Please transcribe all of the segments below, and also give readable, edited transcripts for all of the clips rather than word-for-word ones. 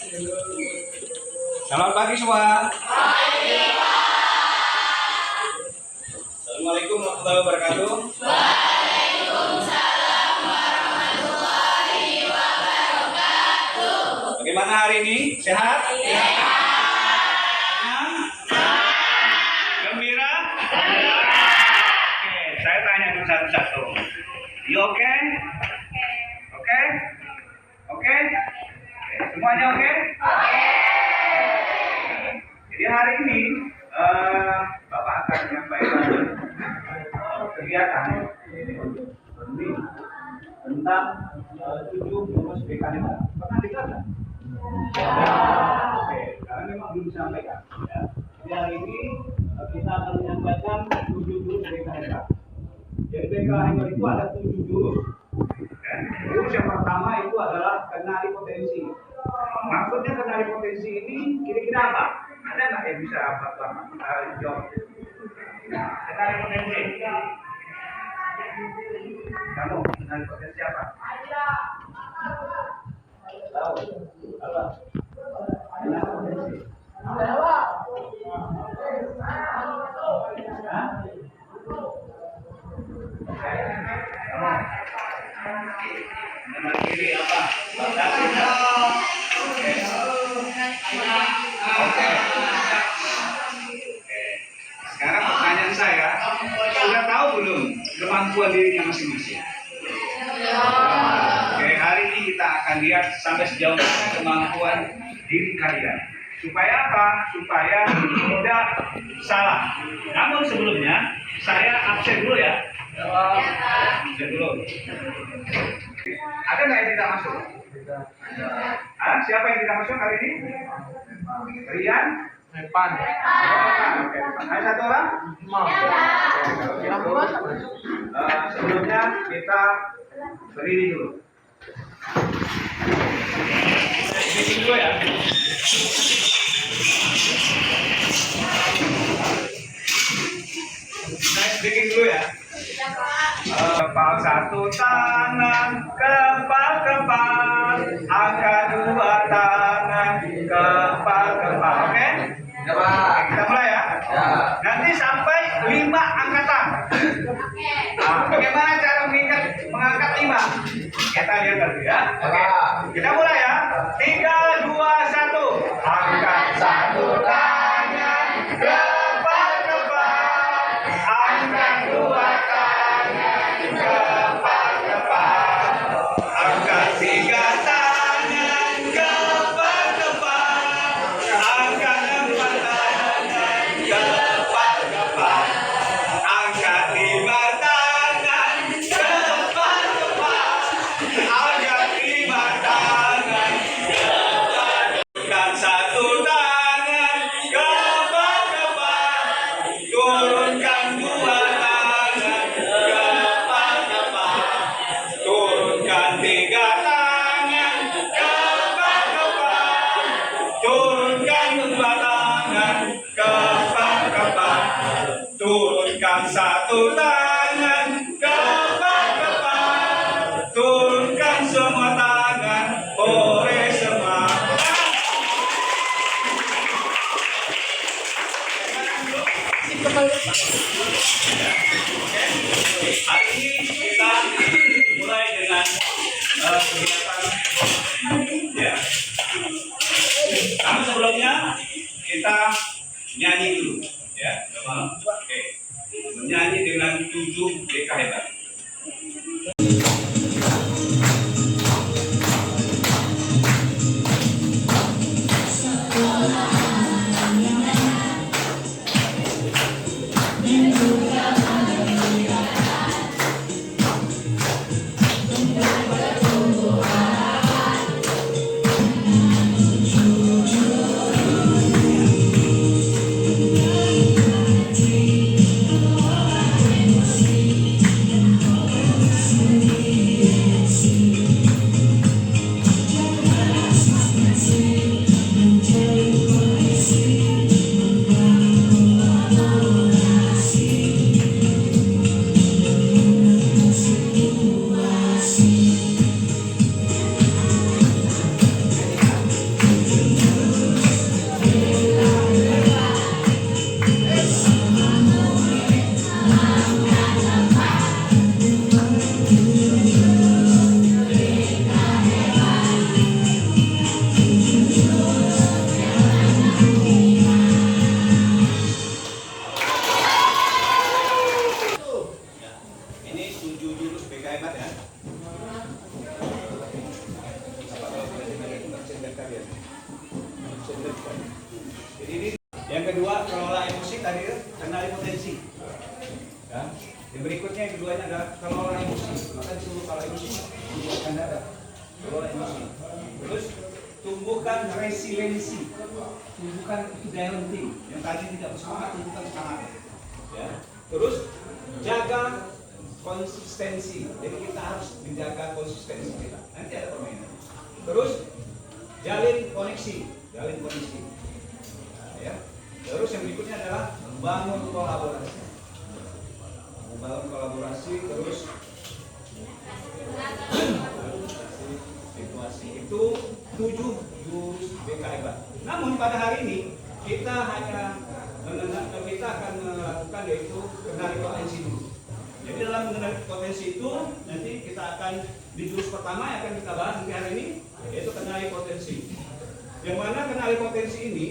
Selamat pagi semua. Assalamualaikum warahmatullahi wabarakatuh. Waalaikumsalam warahmatullahi wabarakatuh. Bagaimana hari ini? Sehat? Sehat. Senang? Gembira? Oke, saya tanya dulu satu-satu. You oke? Oke? Oke? Semuanya oke? Jadi hari ini Bapak akan menyampaikan kegiatan ini tentang 7 jurus BKM. Pernah dengar nggak? Oke, karena memang belum disampaikan. Ya. Jadi hari ini kita akan menyampaikan 7 jurus BKM. Jadi BKM itu ada 7 jurus. Ya. Jurus yang pertama itu adalah kenali potensi. Maksudnya kenali potensi ini kira-kira apa? Ada nggak yang bisa jawab? Kenali potensi. Kamu kenali potensi apa? Tahu? Apa? Kenali potensi. Hah? Kamu? Kenali kiri apa? Oke. Sekarang pertanyaan saya, sudah tahu belum kemampuan dirinya masing-masing? Oke, hari ini kita akan lihat sampai sejauh mana kemampuan diri kalian. Supaya apa? Supaya tidak salah. Namun sebelumnya, saya absen dulu ya. Absen dulu. Ada nggak yang tidak masuk? Siapa yang tidak masuk hari ini? Rian? Depan. Oke. Ada satu orang? Sebelumnya kita berdiri dulu. Speaking dulu ya. Saya speaking dulu ya. Kepal satu tangan, kepal, angkat dua tangan, kepal. Oke? Kita mulai ya. Nanti sampai 5 angkatan. Nah, bagaimana cara mengangkat 5? Kita lihat dulu ya. Oke. Kita mulai ya. 3, 2, 1. Angkat satu tangan, kepal, angkat dua tangan, kepal, angkat 3 tangan, kepal, angkat 4 tangan, kepal, angkat 5 tangan, kepal, angkat 5 tangan, turunkan 1 tangan, kepal, turunkan 2 tangan, kepal, turunkan 3 tangan, kepal, turunkan 2 tangan, kepal, turunkan 1 tangan, kepal, turunkan semua tangan, boleh semua. Hari ini kita mulai dengan kegiatan ya. Namun sebelumnya kita nyanyi dulu ya. Oke. Menyanyi dengan 7 BK hebat. Jadi ini yang kedua, kelola emosi tadi, kenali potensi. Ya. Yang berikutnya yang keduanya adalah kelola emosi. Maka disuruh kalau emosi tumbuhkan dada. Kelola emosi. Terus tumbuhkan resiliensi. Tumbuhkan itu daya lenting. Yang tadi tidak bersemangat, tumbuhkan semangat. Ya. Terus jaga konsistensi. Jadi kita harus menjaga konsistensi kita. Nanti ada permainan. Terus jalin koneksi. Nah, ya. Terus yang berikutnya adalah membangun kolaborasi. Terus situasi itu 7 jurus BKM. Namun pada hari ini kita akan melakukan yaitu kenali potensi dulu. Jadi dalam mengenali potensi itu nanti kita akan di jurus pertama yang akan kita bahas nanti hari ini yaitu kenali potensi. Yang mana kenali potensi ini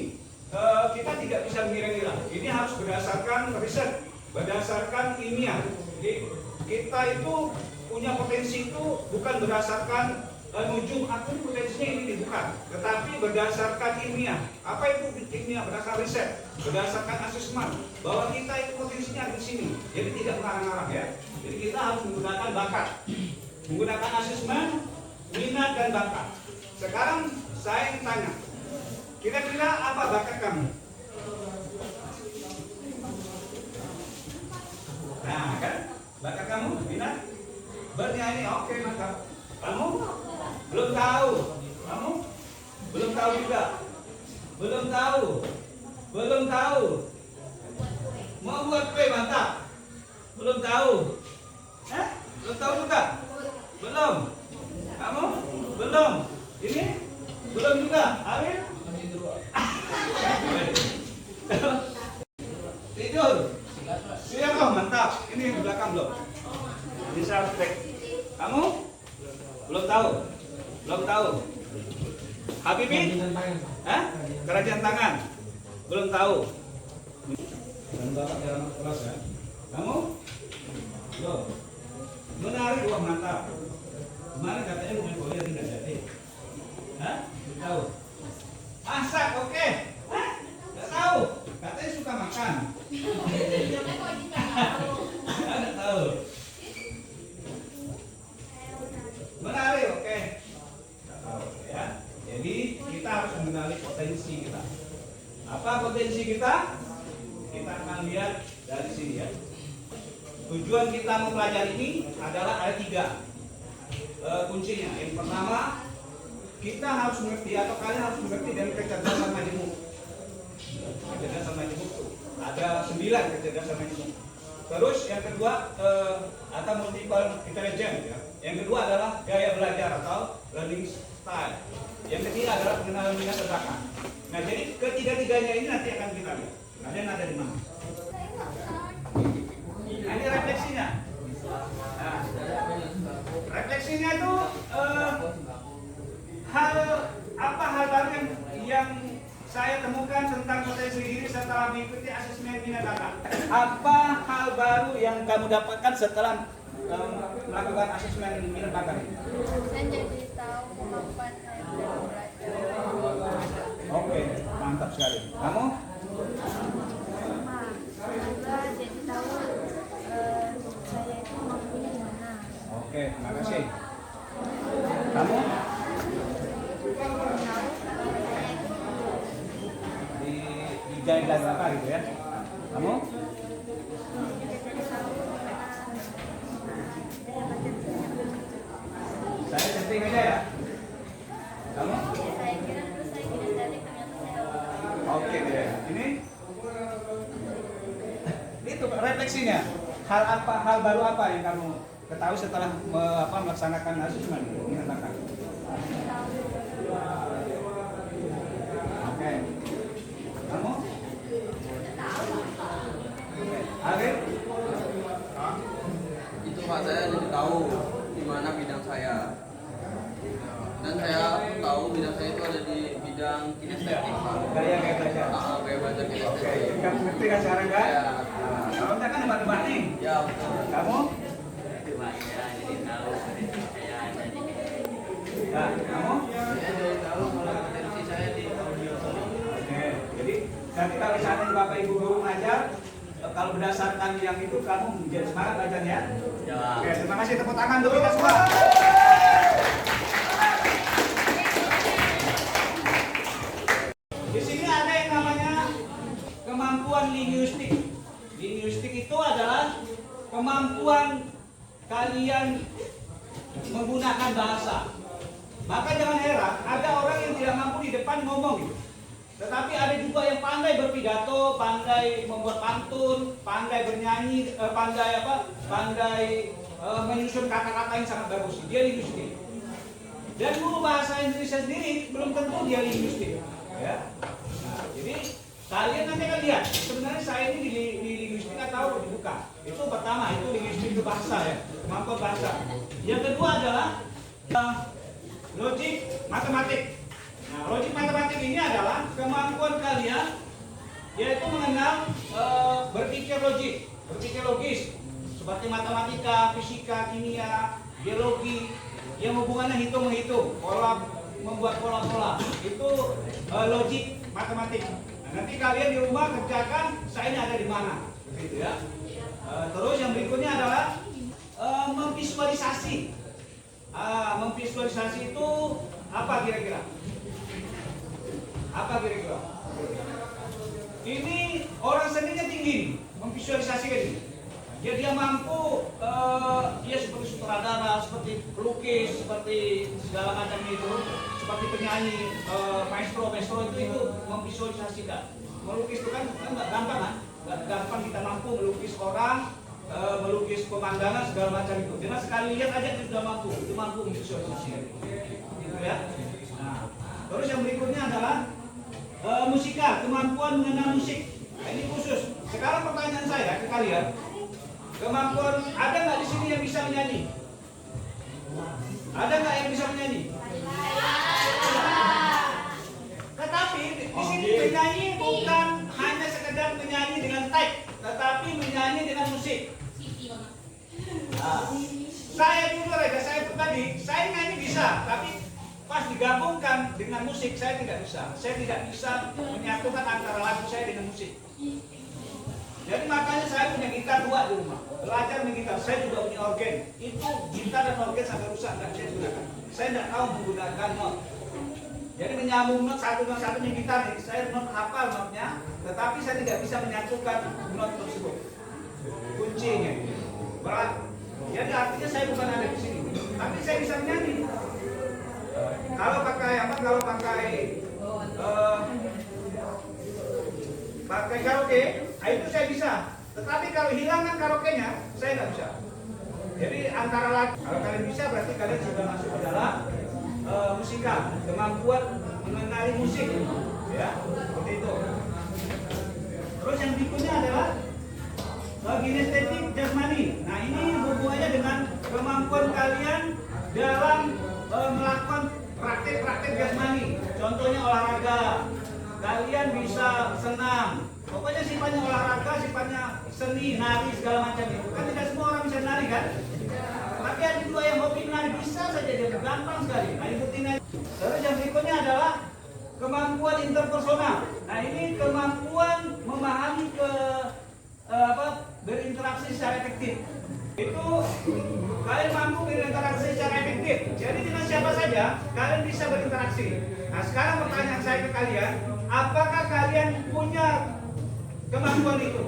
kita tidak bisa mengira-ngira. Ini harus berdasarkan riset, berdasarkan ilmiah. Jadi kita itu punya potensi itu bukan berdasarkan ujung aku potensinya ini bukan, tetapi berdasarkan ilmiah. Apa itu ilmiah? Berdasarkan riset, berdasarkan asesmen bahwa kita itu potensinya di sini. Jadi tidak mengarang-arang ya. Jadi kita harus menggunakan bakat, menggunakan asesmen, minat dan bakat. Sekarang saya tanya, kira-kira apa bakat kamu? Nah kan, bakat kamu minat bernyanyi, oke mantap. Kamu belum tahu, kamu belum tahu juga, belum tahu. Mau buat kue mantap, belum tahu, belum tahu juga, belum. Kamu belum, ini belum juga, Arif. Tidur, siap loh mantap. Ini di belakang belum, bisa cek. Kamu belum tahu. Habibie? Kerajaan tangan. Belum tahu. Dan bapak dalam kelas ya. Kamu? Belum. Menarik, wah mantap. Kemarin katanya mau main bola tidak jadi. Belum tahu. Masak, oke. Nggak tahu. Katanya suka makan. Nggak tahu. Menarik, oke. Ya. Jadi kita harus mengenali potensi kita. Apa potensi kita? Kita akan lihat dari sini ya. Tujuan kita mempelajari ini adalah ada 3 kuncinya. Yang pertama, kita harus mengerti atau kalian harus mengerti dari kecerdasan majemuk. Kecerdasan majemuk itu ada 9 kecerdasan majemuk. Terus yang kedua atau multiple intelligence ya. Yang kedua adalah gaya belajar atau learning style. Yang ketiga adalah pengenalan minat dan bakat. Nah, jadi ketiga-tiganya ini nanti akan kita lihat. Kalian ada di mana? Nah, ini refleksinya. Nah, refleksinya itu hal baru yang saya temukan tentang potensi diri setelah mengikuti asesmen minat bakat. Apa hal baru yang kamu dapatkan setelah melakukan asesmen minat bakat? Saya jadi tahu kemampuan saya dalam belajar. Oke, mantap sekali. Kamu? Juga jadi tahu saya itu mampunya di mana. Oke, terima kasih. Kamu? Di guideline apa gitu ya? Kamu? Saya setting aja ya. Kamu? Saya kira terus saya kira tadi ternyata saya Oke deh. Ini itu refleksinya. Hal baru apa yang kamu ketahui setelah melaksanakan asesmen minat bakat? Oke. Kamu? Arif? Itu Pak, saya jadi tahu di mana bidang saya, dan saya tahu bidang saya itu ada di bidang kinestetik Pak. Gaya belajar. Gaya belajar Oke, kinestetik. kamu ngerti kan sekarang kan? Ya. Kalau enggak kan nebak-nebak nih. Ya betul. Kamu? Nah, kamu? Saya jadi tahu kalau potensi saya di audio. Oke. Nanti kalau misalnya Bapak Ibu guru ngajar, kalau berdasarkan yang itu kamu menjadi semangat belajarnya. Ya. Oke, terima kasih, tepuk tangan untuk kita semua. Di sini ada yang namanya kemampuan linguistik. Linguistik itu adalah kemampuan kalian menggunakan bahasa. Maka jangan heran, ada orang yang tidak mampu di depan ngomong gitu. Tetapi ada juga yang pandai berpidato, pandai membuat pantun, pandai bernyanyi, pandai menyusun kata-kata yang sangat bagus. Dia linguistik. Dan guru bahasa Indonesia sendiri belum tentu dia linguistik. Ya. Nah, jadi kalian nanti akan lihat sebenarnya saya ini di linguistik atau bukan. Itu pertama, itu linguistik itu bahasa ya, kemampuan bahasa. Yang kedua adalah logik matematik. Nah, logik matematik ini adalah kemampuan kalian yaitu mengenal berpikir logis seperti matematika, fisika, kimia, biologi yang hubungannya hitung-menghitung, membuat pola-pola. Itu logik matematik. Nah, nanti kalian di rumah kerjakan saya ini ada di mana, begitu ya. Terus yang berikutnya adalah memvisualisasi. Memvisualisasi itu apa kira-kira? Apa kira-kira? Ini orang seninya tinggi, memvisualisasikan ini. Dia mampu, dia seperti sutradara, seperti pelukis, seperti segala macam itu, seperti penyanyi, maestro itu memvisualisasikan. Melukis itu kan nggak gampang kan? Nggak gampang kita mampu melukis orang, melukis pemandangan segala macam itu. Karena sekali lihat aja dia sudah mampu, itu mampu memvisualisasikan. Gitu ya. Nah, terus yang berikutnya adalah musikal, kemampuan mengenal musik. Nah, ini khusus. Sekarang pertanyaan saya ke kalian, kemampuan ada nggak di sini yang bisa menyanyi? Ada nggak yang bisa menyanyi? Tetapi di sini menyanyi bukan hanya sekedar menyanyi dengan tag, tetapi menyanyi dengan musik. Nah, saya juga saya tadi, saya nyanyi bisa, tapi pas digabungkan dengan musik saya tidak bisa. Saya tidak bisa menyatukan antara lagu saya dengan musik. Jadi makanya saya punya gitar 2 di rumah. Belajar main gitar. Saya juga punya organ. Itu gitar dan organ sampai rusak nggak saya gunakan. Saya tidak tahu menggunakan not. Jadi menyambung not satunya gitar nih. Saya not hafal notnya, tetapi saya tidak bisa menyatukan not tersebut. Kuncinya berat. Jadi artinya saya bukan ada di sini, tapi saya bisa menyanyi. Kalau pakai pakai karaoke, itu saya bisa. Tetapi kalau hilangkan karaoke-nya, saya nggak bisa. Jadi antara lagu, kalau kalian bisa berarti kalian sudah masuk ke dalam musikal, kemampuan mengenali musik, ya, seperti itu. Terus yang berikutnya adalah kinestetik jasmani. Nah, ini hubungannya dengan kemampuan kalian dalam melakukan praktek-praktek jasmani. Contohnya olahraga. Kalian bisa senam. Pokoknya sifatnya olahraga, sifatnya seni, nari, segala macam itu. Kan tidak semua orang bisa nari kan? Tapi ada juga yang hobi menari, bisa saja dia gampang sekali. Nah, ikutin aja. Terus yang berikutnya adalah kemampuan interpersonal. Nah, ini kemampuan memahami berinteraksi secara efektif. Itu kalian mampu berinteraksi secara efektif. Jadi dengan siapa saja kalian bisa berinteraksi. Nah, sekarang pertanyaan saya ke kalian, apakah kalian punya kemampuan itu?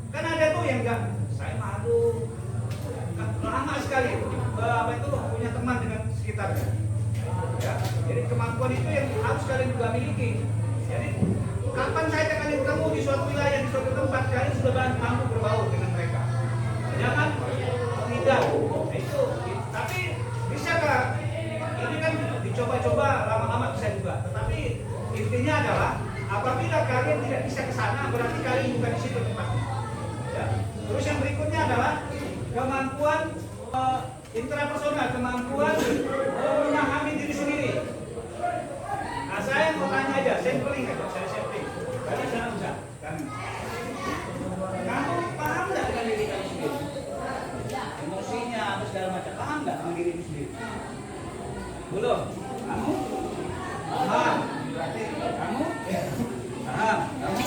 Kan ada tuh yang enggak, saya malu, lama sekali punya teman dengan sekitarnya. Ya, jadi kemampuan itu yang harus kalian juga miliki. Jadi kapan saya akan ketemu di suatu wilayah, di suatu tempat, kalian sudah mampu berbaur dengan mereka. Jangan tidak. Nah, itu. Tapi bisa nggak? Ini kan dicoba-coba lama-lama bisa juga. Tetapi intinya adalah apabila kalian tidak bisa ke sana, berarti kalian bukan di situ tempatnya. Ya. Terus yang berikutnya adalah kemampuan intrapersonal, kemampuan memahami diri sendiri. Nah, saya mau tanya aja, sampling aja, saya sampling. Karena saya bisa. Kamu paham nggak dengan diri kamu sendiri? Emosinya atau segala macam, paham nggak dengan diri sendiri? Belum? Kamu? Paham? Berarti kamu? Paham? Kamu?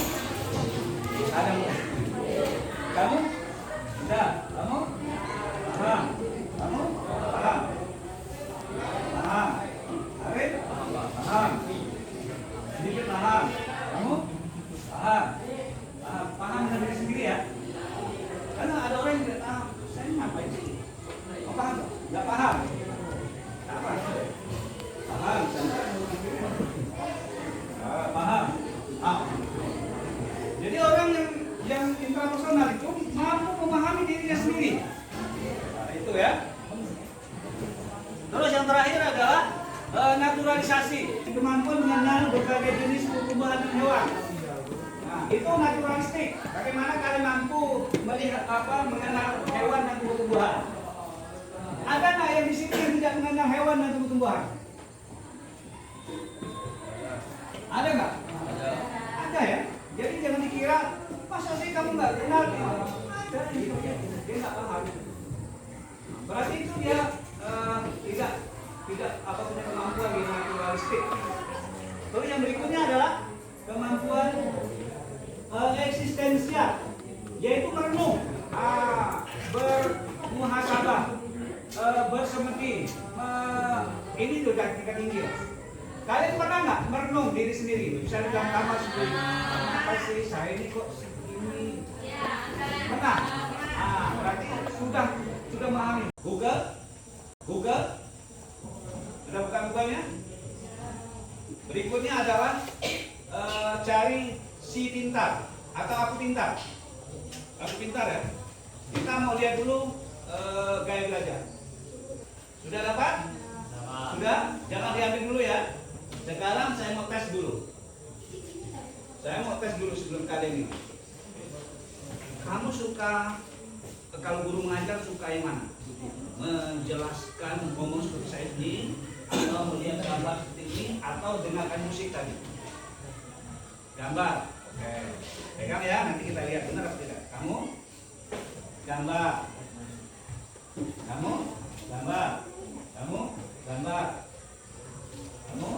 berbagai jenis tumbuhan dan hewan. Nah, itu naturalistik. Bagaimana kalian mampu melihat mengenal hewan dan tumbuhan? Ada nggak yang di sini yang tidak mengenal hewan dan tumbuhan? Ada nggak? Ada ya. Jadi jangan dikira masa sih kamu nggak kenal? Ada, dia nggak paham. Berarti itu dia tidak punya kemampuan di naturalistik. Lalu yang berikutnya adalah kemampuan eksistensial, yaitu merenung, bermuhasabah, bersemedi. Ini tuh tingkat tinggi. Kalian pernah nggak merenung diri sendiri? Bisa di dalam kamar sendiri. Apa sih saya ini kok ini? Pernah? Berarti sudah memahami. Google, sudah buka Google-nya? Berikutnya adalah cari si pintar atau aku pintar. Aku pintar ya. Kita mau lihat dulu gaya belajar. Sudah dapat? Sudah? Jangan diambil dulu ya. Sekarang saya mau tes dulu. Sebelum kalian ini. Kamu suka, kalau guru mengajar suka yang mana? Menjelaskan, ngomong seperti saya ini, atau melihat gambar seperti ini, atau dengarkan musik tadi? Gambar. Oke. Pegang ya, nanti kita lihat benar atau tidak. Kamu gambar. Kamu gambar. Kamu gambar. Kamu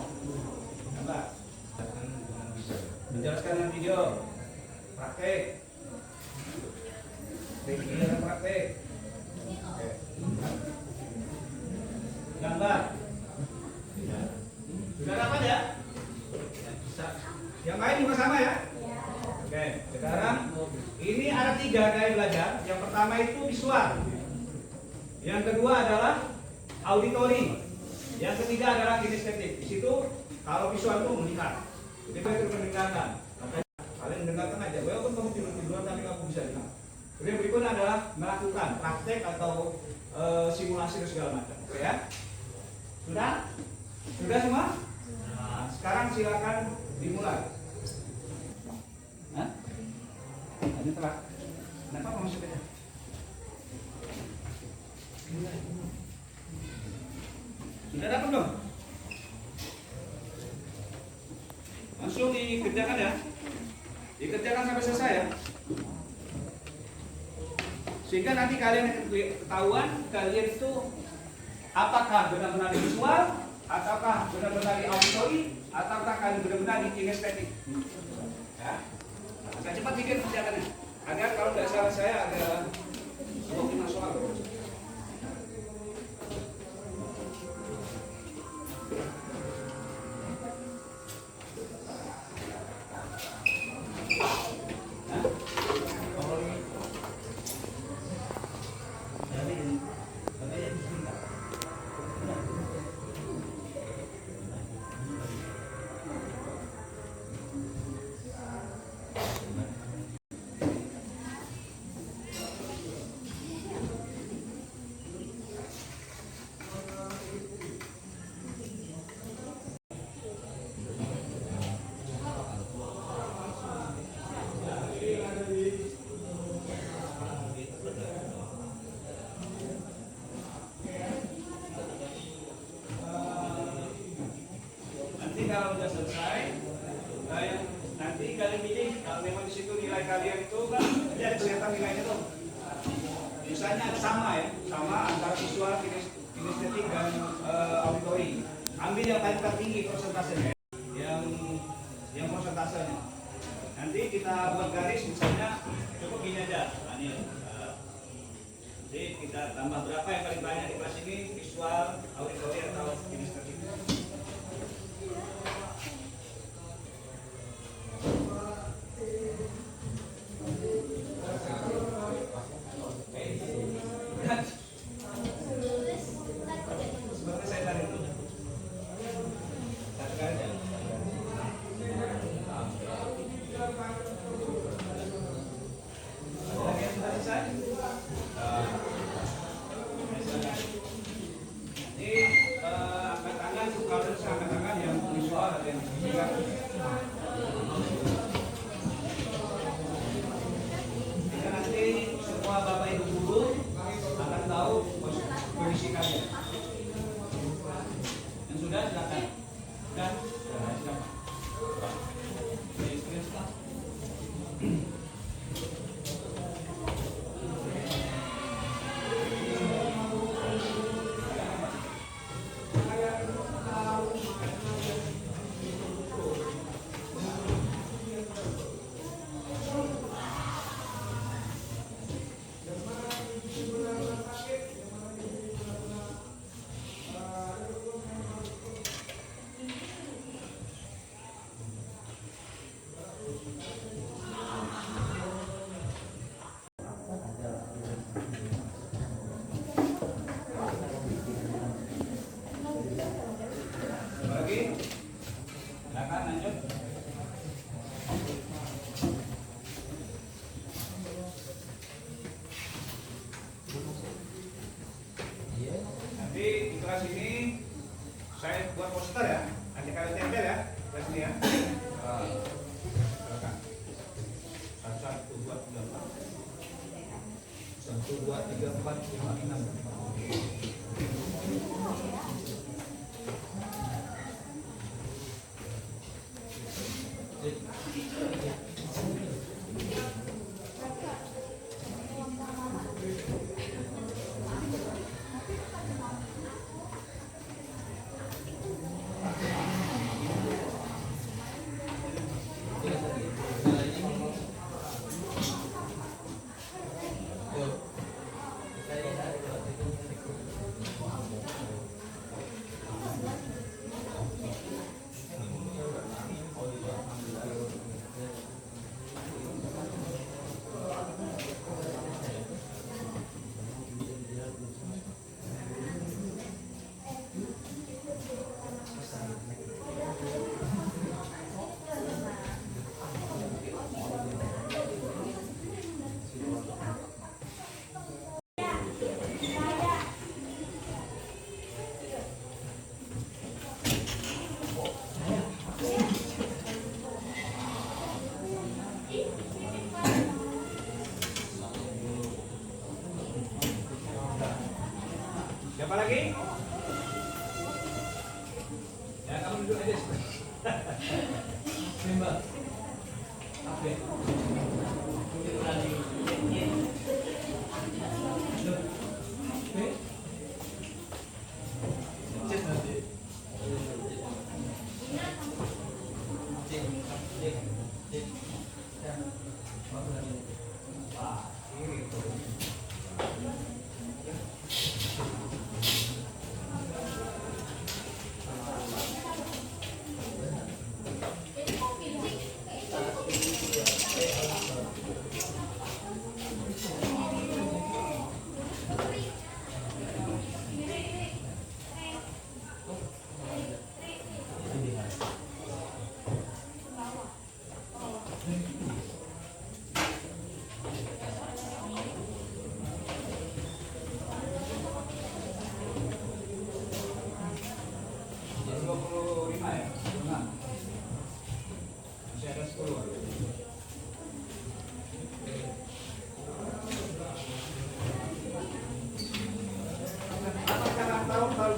gambar. Menjelaskan dengan video. Praktek. Praktek. Oke. Gambar. Sudah dapat ya? Bisa. Yang lain juga sama ya? Oke. Sekarang ini ada 3 gaya belajar. Yang pertama itu visual. Yang kedua adalah auditori. Yang ketiga adalah kinestetik. Di situ kalau visual itu melihat. Jadi kita mendengarkan. Kalian dengarkan aja. Walaupun kamu tidur-tiduran tapi kamu bisa dengar. Kemudian berikutnya adalah melakukan praktek atau simulasi dan segala macam. Oke ya? Sudah? Sudah semua? Nah, sekarang silakan dimulai. Hah? Ini telat. Kenapa kamu masuk aja? Sudah dapat belum? Langsung dikerjakan ya. Dikerjakan sampai selesai ya. Sehingga nanti kalian akan ketahuan kalian itu apakah benar-benar di visual, ataukah benar-benar di auditori, ataukah kalian benar-benar di kinestetik. Ya. Agak cepat dikit kerjakannya. Agar kalau tidak salah saya ada 25 soal. Kalau sudah selesai, nanti kalian pilih kalau memang di situ nilai kalian itu kan ya kelihatan nilainya tuh. Misalnya sama ya, sama antara visual, kinestetik dan auditori. Ambil yang paling tertinggi persentasenya, yang persentasenya. Nanti kita buat garis misalnya cukup gini aja. Jadi kita tambah berapa yang paling banyak di kelas ini, visual, auditori atau kinestetik. Ini akan Nanti semua Bapak Ibu guru akan tahu kondisi kalian. Yang sudah silakan. Sudah? Silakan. Lagi? Silakan lanjut. Nanti di kelas ini saya buat poster ya. Nanti kalian tempel ya kelas ini ya. Silakan. 1, 2, 3, 4. 1, 2, 3, 4, 5, 6. Siapa lagi? Ya, kamu duduk aja. Mbak. Oke.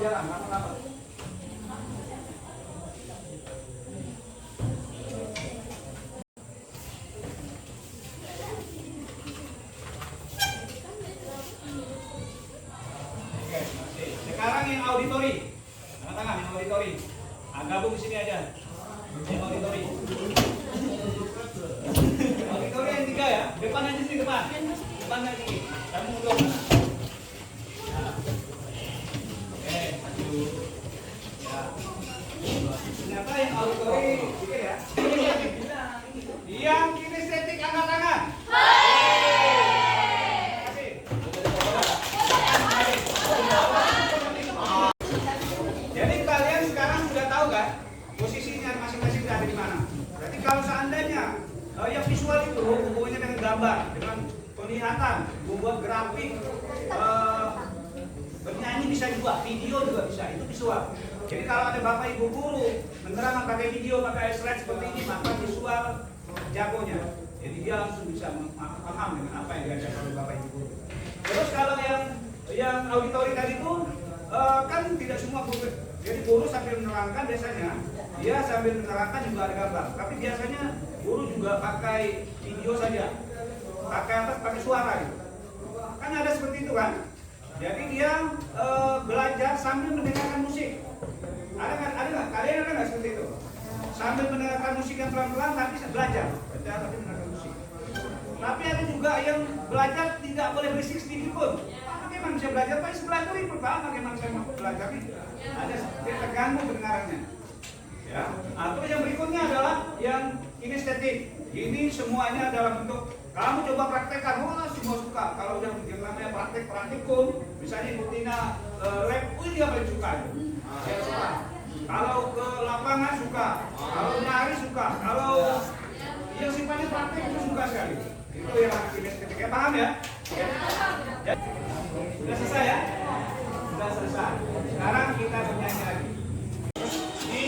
Jalan, lama-lama. Sekarang yang auditori, tengah-tengah yang auditori, gabung sini aja. Yang auditori, auditori yang 3 ya, depan aja sini depan, depan aja sini. Kamu mundur mana? Ternyata yang auditori pikir ya. Yang kinestetik angkat tangan. Jadi kalian sekarang sudah tahu kan posisinya masing-masing ada di mana. Berarti kalau seandainya yang visual itu hubungannya dengan gambar, dengan penglihatan, membuat grafik, bernyanyi bisa juga, video juga bisa, itu visual. Jadi kalau ada bapak ibu guru menerangkan pakai video, pakai slide seperti ini, maka visual jagonya. Jadi dia langsung bisa paham dengan apa yang diajarkan oleh bapak ibu guru. Terus kalau yang auditori tadi itu kan tidak semua guru. Jadi guru sambil menerangkan biasanya dia sambil menerangkan juga ada gambar. Tapi biasanya guru juga pakai video saja, pakai apa? Pakai suara gitu. Kan ada seperti itu kan? Jadi dia belajar sambil mendengarkan musik. Ada nggak? Kalian ada nggak seperti itu? Sambil mendengarkan musik yang pelan-pelan tapi belajar tapi mendengarkan musik. Tapi ada juga yang belajar tidak boleh berisik sedikit pun. Bagaimana bisa belajar? Pak, sebelah itu ribut Pak. Bagaimana saya mau belajar ini? Ada dia terganggu pendengarannya. Ya. Atau yang berikutnya adalah yang kinestetik. Ini semuanya dalam bentuk kamu coba praktekkan, semua suka. Kalau yang namanya praktikum, misalnya Ibu Tina lab, dia paling suka. Dia suka. Kalau ke lapangan suka, kalau nari suka, kalau yang sifatnya praktik itu suka sekali. Itu yang kinestetik. Ya, paham ya? Ya. Sudah selesai ya? Sudah selesai. Sekarang kita bernyanyi lagi. Ini.